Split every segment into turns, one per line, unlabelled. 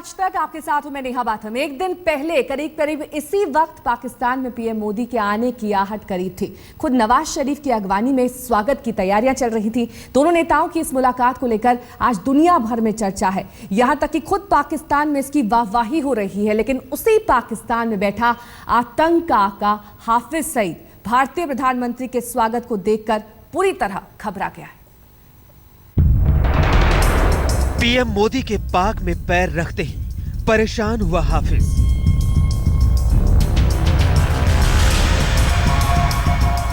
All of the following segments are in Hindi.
आज तक आपके साथ हूं मैं नेहा बाथम। एक दिन पहले करीब इसी वक्त पाकिस्तान में पीएम मोदी के आने की आहट करीब थी। खुद नवाज शरीफ की अगवानी में स्वागत की तैयारियां चल रही थी। दोनों नेताओं की इस मुलाकात को लेकर आज दुनिया भर में चर्चा है। यहां तक कि खुद पाकिस्तान में इसकी वाहवाही हो रही है। लेकिन उसी पाकिस्तान में बैठा आतंक का आका हाफिज सईद भारतीय प्रधानमंत्री के स्वागत को देखकर पूरी तरह घबरा गया है।
पीएम मोदी के पाक में पैर रखते ही परेशान हुआ हाफिज।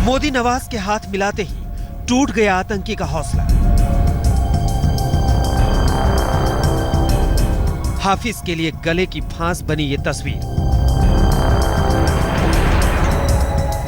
मोदी नवाज के हाथ मिलाते ही टूट गया आतंकी का हौसला। हाफिज के लिए गले की फांस बनी ये तस्वीर।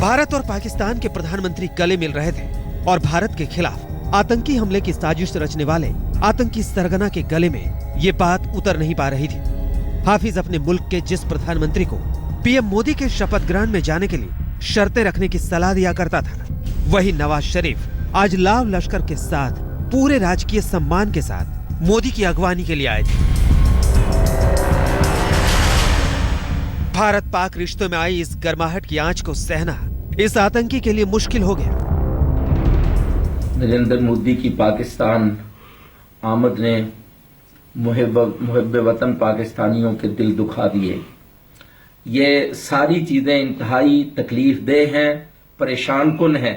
भारत और पाकिस्तान के प्रधानमंत्री गले मिल रहे थे और भारत के खिलाफ आतंकी हमले की साजिश रचने वाले आतंकी सरगना के गले में ये बात उतर नहीं पा रही थी। हाफिज अपने मुल्क के जिस प्रधानमंत्री को पीएम मोदी के शपथ ग्रहण में जाने के लिए शर्तें रखने की सलाह दिया करता था, वही नवाज शरीफ आज लाव लश्कर के साथ पूरे राजकीय सम्मान के साथ मोदी की अगवानी के लिए आए थे। भारत पाक रिश्तों में आई इस गर्माहट की आंच को सहना इस आतंकी के लिए मुश्किल हो गया।
नरेंद्र मोदी की पाकिस्तान आमद ने मुहिब वतन पाकिस्तानियों के दिल दुखा दिए। ये सारी चीजें इंतहाई तकलीफ देह हैं, परेशान कुन हैं।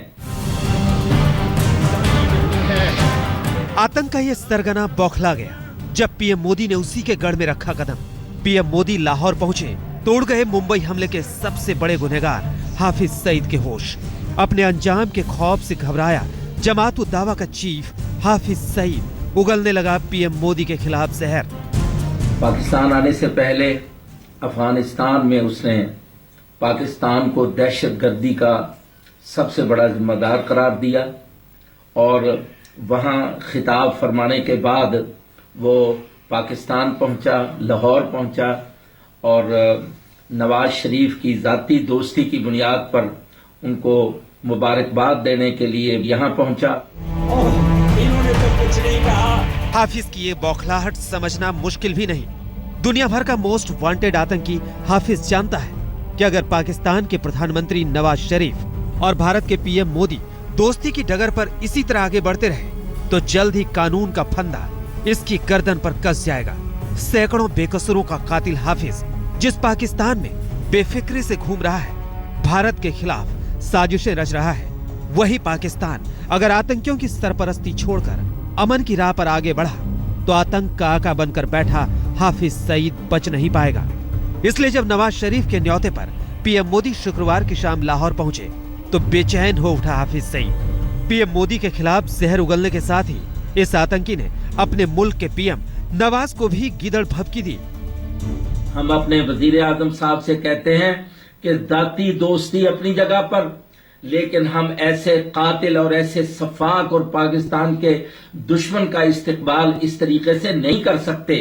आतंक का ये सरगना बौखला गया जब पीएम मोदी ने उसी के गढ़ में रखा कदम। पीएम मोदी लाहौर पहुंचे तो उड़ गए मुंबई हमले के सबसे बड़े गुनहगार हाफिज सईद के होश। अपने अंजाम के खौफ से घबराया जमात उद दावा का चीफ हाफिज सईद उगलने लगा पीएम मोदी के खिलाफ जहर।
पाकिस्तान आने से पहले अफगानिस्तान में उसने पाकिस्तान को दहशतगर्दी का सबसे बड़ा जिम्मेदार करार दिया और वहां खिताब फरमाने के बाद वो पाकिस्तान पहुंचा, लाहौर पहुंचा और नवाज शरीफ की जाती दोस्ती की बुनियाद पर उनको मुबारकबाद देने के लिए यहाँ पहुंचा।
इन्होंने तो कुछ नहीं कहा। हाफिज की ये बौखलाहट समझना मुश्किल भी नहीं। दुनिया भर का मोस्ट वांटेड आतंकी हाफिज जानता है कि अगर पाकिस्तान के प्रधानमंत्री नवाज शरीफ और भारत के पीएम मोदी दोस्ती की डगर पर इसी तरह आगे बढ़ते रहे तो जल्द ही कानून का फंदा इसकी गर्दन पर कस जाएगा। सैकड़ों बेकसूरों का कातिल हाफिज जिस पाकिस्तान में बेफिक्री से घूम रहा है, भारत के खिलाफ साजिशें रच रहा है, वही पाकिस्तान अगर आतंकियों की सरपरस्ती छोड़कर अमन की राह पर आगे बढ़ा तो आतंक का आका बनकर बैठा हाफिज सईद बच नहीं पाएगा। इसलिए जब नवाज शरीफ के न्योते पर पीएम मोदी शुक्रवार की शाम लाहौर पहुंचे तो बेचैन हो उठा हाफिज सईद। पीएम मोदी के खिलाफ जहर उगलने के साथ ही इस आतंकी ने अपने मुल्क के पीएम नवाज को भी गिदड़ भभकी दी।
हम अपने वजीर आजम साहब से कहते हैं कि जाती दोस्ती अपनी जगह पर, लेकिन हम ऐसे कातिल और ऐसे सफाक और पाकिस्तान के दुश्मन का इस्तेकबाल इस तरीके से नहीं कर सकते।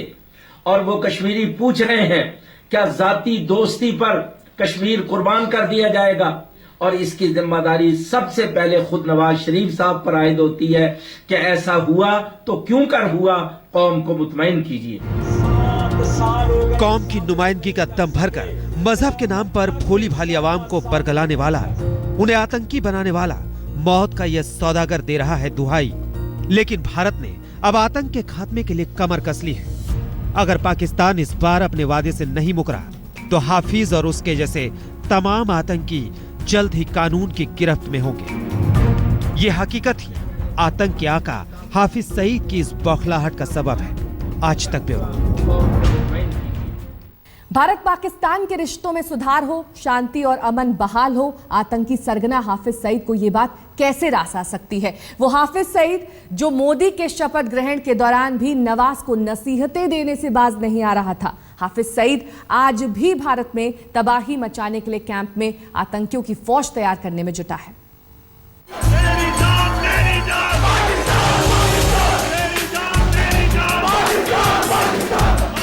और वो कश्मीरी पूछ रहे हैं क्या जाती दोस्ती पर कश्मीर कुर्बान कर दिया जाएगा, और इसकी जिम्मेदारी सबसे पहले खुद नवाज शरीफ साहब पर आयद होती है कि ऐसा हुआ तो क्यों कर हुआ, कौम को मुतमईन कीजिए।
कौम की नुमाइंदगी का दम भरकर मजहब के नाम पर भोली भाली आवाम को बरगलाने वाला, उन्हें आतंकी बनाने वाला मौत का यह सौदागर दे रहा है दुहाई। लेकिन भारत ने अब आतंक के खात्मे के लिए कमर कस ली है। अगर पाकिस्तान इस बार अपने वादे से नहीं मुकरा तो हाफिज और उसके जैसे तमाम आतंकी जल्द ही कानून की गिरफ्त में होंगे। ये हकीकत ही आतंक के आका हाफिज सईद की इस बौखलाहट का सबब है। आज तक ब्यूरो।
भारत पाकिस्तान के रिश्तों में सुधार हो, शांति और अमन बहाल हो, आतंकी सरगना हाफिज सईद को यह बात कैसे रास आ सकती है? वो हाफिज सईद जो मोदी के शपथ ग्रहण के दौरान भी नवाज को नसीहतें देने से बाज नहीं आ रहा था। हाफिज सईद आज भी भारत में तबाही मचाने के लिए कैंप में आतंकियों की फौज तैयार करने में जुटा है।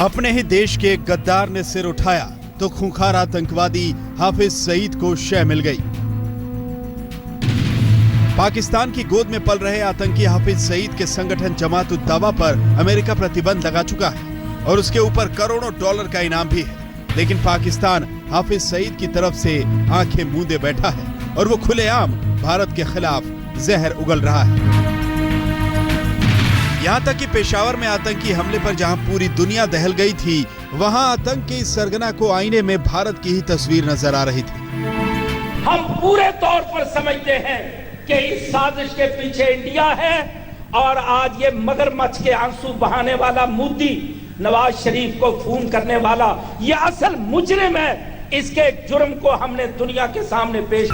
अपने ही देश के एक गद्दार ने सिर उठाया तो खूंखार आतंकवादी हाफिज सईद को शह मिल गई। पाकिस्तान की गोद में पल रहे आतंकी हाफिज सईद के संगठन जमात उद दावा पर अमेरिका प्रतिबंध लगा चुका है। और उसके ऊपर करोड़ों डॉलर का इनाम भी है। लेकिन पाकिस्तान हाफिज सईद की तरफ से आंखें मूंदे बैठा है और वो खुलेआम भारत के खिलाफ जहर उगल रहा है। यहाँ तक कि पेशावर में आतंकी हमले पर जहाँ पूरी दुनिया दहल गई थी, वहाँ आतंक के इस सरगना को आईने में भारत की ही तस्वीर नजर आ रही थी।
हम पूरे तौर पर समझते हैं कि इस साजिश के पीछे इंडिया है और आज ये मगरमच्छ के आंसू बहाने वाला मोदी, नवाज शरीफ को खून करने वाला ये असल मुजरिम है। इसके जुर्म को हमने दुनिया के सामने पेश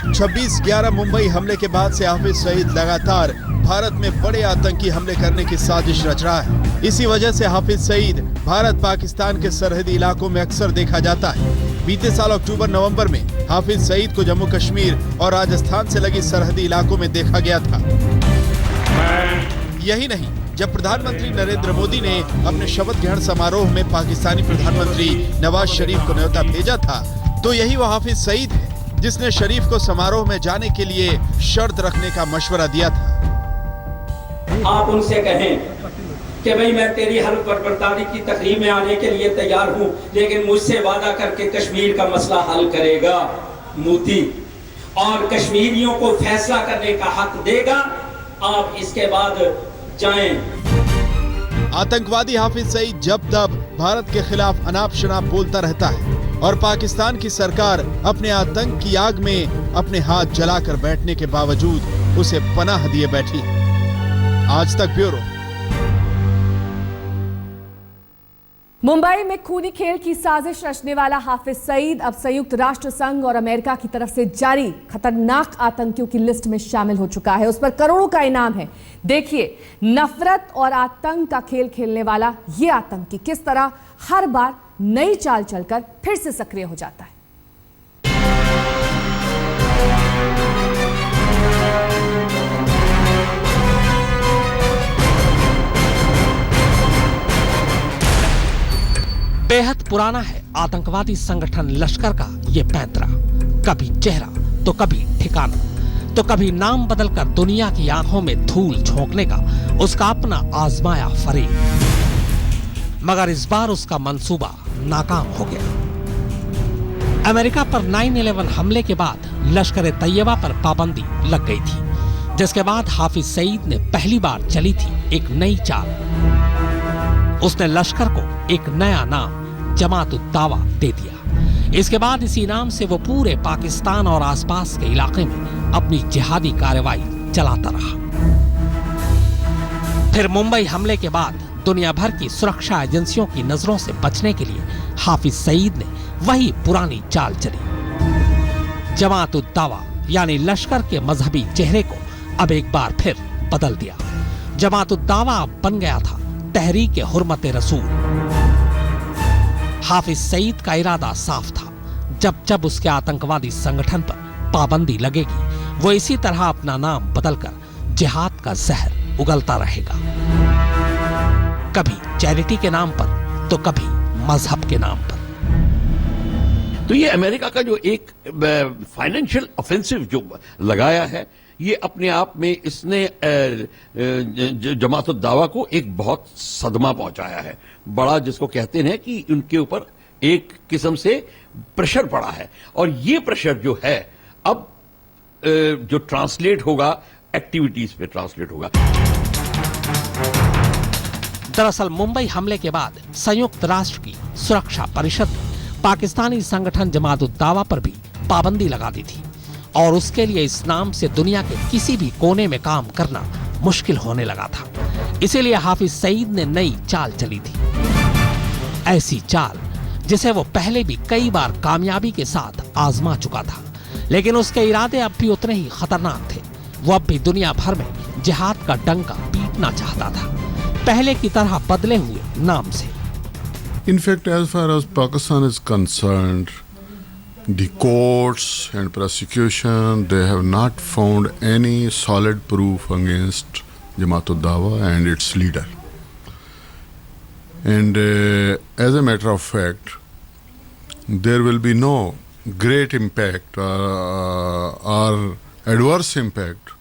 26/11 मुंबई हमले के बाद से हाफिज सईद लगातार भारत में बड़े आतंकी हमले करने की साजिश रच रहा है। इसी वजह से हाफिज सईद भारत पाकिस्तान के सरहदी इलाकों में अक्सर देखा जाता है। बीते साल अक्टूबर-नवंबर में हाफिज सईद को जम्मू कश्मीर और राजस्थान से लगी सरहदी इलाकों में देखा गया था। यही नहीं, जब प्रधानमंत्री नरेंद्र मोदी ने अपने शपथ ग्रहण समारोह में पाकिस्तानी प्रधानमंत्री नवाज शरीफ को न्योता भेजा था, तो यही वो हाफिज सईद है जिसने शरीफ को समारोह में जाने के लिए शर्त रखने का मशवरा दिया था।
आप उनसे कहें कि भाई मैं तेरी हल्फ बर्दारी की तकरीब में आने के लिए तैयार हूं, लेकिन मुझसे वादा करके कश्मीर का मसला हल करेगा मोदी और कश्मीरियों को फैसला करने का हक देगा। आप इसके बाद जाएं।
आतंकवादी हाफिज सईद जब तब भारत के खिलाफ अनाप शनाप बोलता रहता है और पाकिस्तान की सरकार अपने आतंक की आग में अपने हाथ जलाकर बैठने के बावजूद उसे पनाह दिए बैठी है। आज तक ब्यूरो।
मुंबई में खूनी खेल की साजिश रचने वाला हाफिज सईद अब संयुक्त राष्ट्र संघ और अमेरिका की तरफ से जारी खतरनाक आतंकियों की लिस्ट में शामिल हो चुका है। उस पर करोड़ों का इनाम है। देखिए, नफरत और आतंक का खेल खेलने वाला ये आतंकी किस तरह हर बार नई चाल चलकर फिर से सक्रिय हो जाता है।
बेहद पुराना है आतंकवादी संगठन लश्कर का ये पैंतरा। कभी चेहरा तो कभी ठिकाना तो कभी नाम बदलकर दुनिया की आंखों में धूल झोंकने का उसका अपना आजमाया फरेब। मगर इस बार उसका मंसूबा नाकाम हो गया। अमेरिका पर 9/11 हमले के बाद लश्कर तैयबा पर पाबंदी लग गई थी, जिसके बाद हाफिज सईद ने पहली बार चली थी एक नई चाल। उसने लश्कर को एक नया नाम जमात-उद-दावा दे दिया। इसके बाद इसी नाम से वो पूरे पाकिस्तान और आसपास के इलाके में अपनी जिहादी कार्रवाई चलाता रहा। फिर मुंबई हमले के बाद दुनिया भर की सुरक्षा एजेंसियों की नजरों से बचने के लिए हाफिज सईद ने वही पुरानी चाल चली। जमात-उद-दावा यानी लश्कर के मजहबी चेहरे को अब एक बार फिर बदल दिया। जमात-उद-दावा बन गया था तहरीक-ए-हुर्मत-ए-रसूल। हाफिज सईद का इरादा साफ था, जब जब उसके आतंकवादी संगठन पर पाबंदी लगेगी वो इसी तरह अपना नाम बदलकर जिहाद का जहर उगलता रहेगा। कभी चैरिटी के नाम पर तो कभी मजहब के नाम पर।
तो ये अमेरिका का जो एक फाइनेंशियल ऑफेंसिव जो लगाया है, ये अपने आप में इसने जमात-उद-दावा को एक बहुत सदमा पहुंचाया है। बड़ा जिसको कहते हैं कि उनके ऊपर एक किस्म से प्रेशर पड़ा है और ये प्रेशर जो है अब जो ट्रांसलेट होगा एक्टिविटीज पे ट्रांसलेट होगा।
दरअसल मुंबई हमले के बाद संयुक्त राष्ट्र की सुरक्षा परिषद ने पाकिस्तानी संगठन जमात-उद-दावा पर भी पाबंदी लगा दी थी और उसके लिए इस नाम से दुनिया के किसी भी कोने में काम करना मुश्किल होने लगा था। इसीलिए हाफिज सईद ने नई चाल चली थी, ऐसी चाल जिसे वो पहले भी कई बार कामयाबी के साथ आजमा चुका था। लेकिन उसके इरादे अब भी उतने ही खतरनाक थे। वो अब भी दुनिया भर में जिहाद का डंका पीटना चाहता था, पहले की तरह बदले हुए नाम से।
In fact, as far as Pakistan is concerned, the courts and prosecution, they have not found any solid proof against Jamaat-ud-Dawa and its leader. And as a matter of fact, there will be no great impact or adverse impact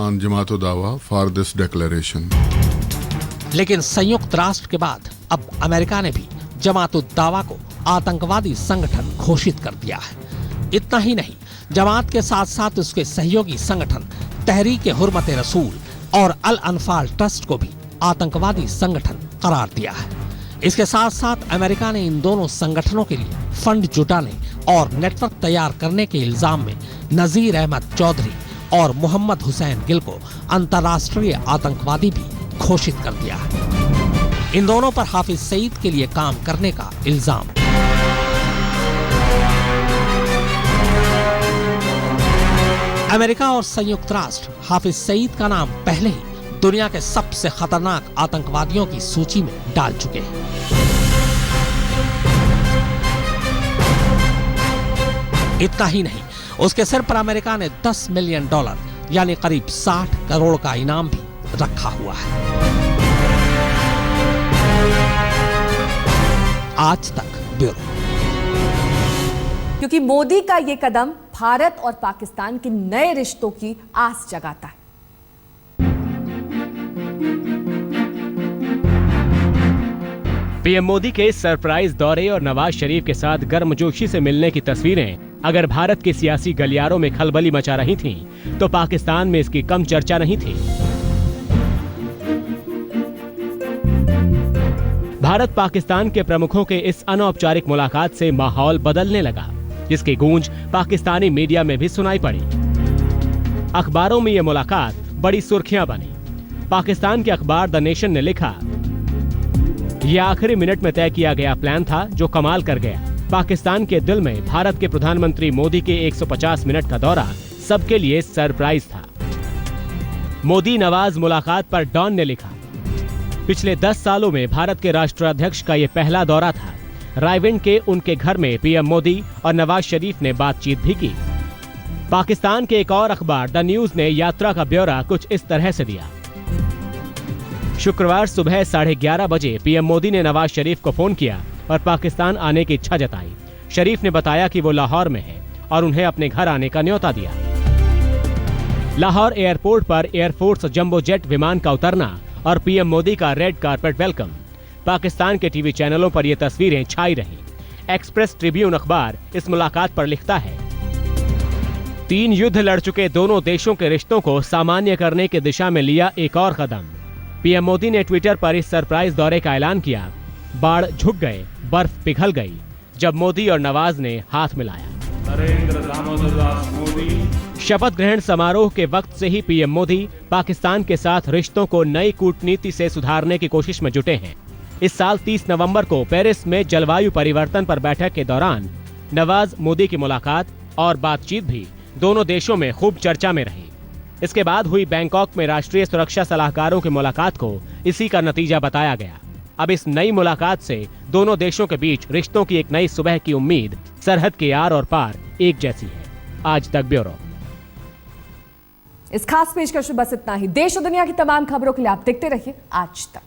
on Jamaat-ud-Dawa for this declaration.
लेकिन संयुक्त राष्ट्र के बाद अब अमेरिका ने भी जमात-उद-दावा को आतंकवादी संगठन घोषित कर दिया है। इतना ही नहीं, जमात के साथ साथ उसके सहयोगी संगठन तहरीक-ए-हुर्मत-ए-रसूल और अल-अनफाल ट्रस्ट को भी आतंकवादी संगठन करार दिया है। इसके साथ साथ अमेरिका ने इन दोनों संगठनों के लिए फंड जुटाने और नेटवर्क तैयार करने के इल्जाम में नजीर अहमद चौधरी और मोहम्मद हुसैन गिल को अंतर्राष्ट्रीय आतंकवादी भी घोषित कर दिया है। इन दोनों पर हाफिज सईद के लिए काम करने का इल्जाम। अमेरिका और संयुक्त राष्ट्र हाफिज सईद का नाम पहले ही दुनिया के सबसे खतरनाक आतंकवादियों की सूची में डाल चुके हैं। इतना ही नहीं, उसके सिर पर अमेरिका ने $10 मिलियन यानी करीब 60 करोड़ का इनाम भी रखा हुआ है। आज तक ब्यूरो।
क्योंकि मोदी का ये कदम भारत और पाकिस्तान के नए रिश्तों की आस जगाता है।
पीएम मोदी के सरप्राइज दौरे और नवाज शरीफ के साथ गर्मजोशी से मिलने की तस्वीरें अगर भारत के सियासी गलियारों में खलबली मचा रही थीं, तो पाकिस्तान में इसकी कम चर्चा नहीं थी। भारत पाकिस्तान के प्रमुखों के इस अनौपचारिक मुलाकात से माहौल बदलने लगा, जिसकी गूंज पाकिस्तानी मीडिया में भी सुनाई पड़ी। अखबारों में यह मुलाकात बड़ी सुर्खियां बनी। पाकिस्तान के अखबार द नेशन ने लिखा, यह आखिरी मिनट में तय किया गया प्लान था जो कमाल कर गया। पाकिस्तान के दिल में भारत के प्रधानमंत्री मोदी के 150 मिनट का दौरा सबके लिए सरप्राइज था। मोदी नवाज मुलाकात पर डॉन ने लिखा, पिछले 10 सालों में भारत के राष्ट्राध्यक्ष का यह पहला दौरा था। रायविंड के उनके घर में पीएम मोदी और नवाज शरीफ ने बातचीत भी की। पाकिस्तान के एक और अखबार द न्यूज ने यात्रा का ब्यौरा कुछ इस तरह से दिया। शुक्रवार सुबह 11:30 बजे पीएम मोदी ने नवाज शरीफ को फोन किया और पाकिस्तान आने की इच्छा जताई। शरीफ ने बताया कि वो लाहौर में है और उन्हें अपने घर आने का न्योता दिया। लाहौर एयरपोर्ट पर एयरफोर्स जंबो जेट विमान का उतरना और पीएम मोदी का रेड कारपेट वेलकम। पाकिस्तान के टीवी चैनलों पर ये तस्वीरें छाई रहीं। एक्सप्रेस ट्रिब्यून अखबार इस मुलाकात पर लिखता है, 3 युद्ध लड़ चुके दोनों देशों के रिश्तों को सामान्य करने की दिशा में लिया एक और कदम। पीएम मोदी ने ट्विटर पर इस सरप्राइज दौरे का ऐलान किया। बाढ़ झुक गए, बर्फ पिघल गई जब मोदी और नवाज ने हाथ मिलाया। नरेंद्र दामोदर दास मोदी। शपथ ग्रहण समारोह के वक्त से ही पीएम मोदी पाकिस्तान के साथ रिश्तों को नई कूटनीति से सुधारने की कोशिश में जुटे हैं। इस साल 30 नवंबर को पेरिस में जलवायु परिवर्तन पर बैठक के दौरान नवाज मोदी की मुलाकात और बातचीत भी दोनों देशों में खूब चर्चा में रही। इसके बाद हुई बैंकॉक में राष्ट्रीय सुरक्षा सलाहकारों की मुलाकात को इसी का नतीजा बताया गया। अब इस नई मुलाकात से दोनों देशों के बीच रिश्तों की एक नई सुबह की उम्मीद सरहद के आर और पार एक जैसी है। आज तक ब्यूरो।
इस खास पेशकश में बस इतना ही। देश और दुनिया की तमाम खबरों के लिए आप देखते रहिए आज तक।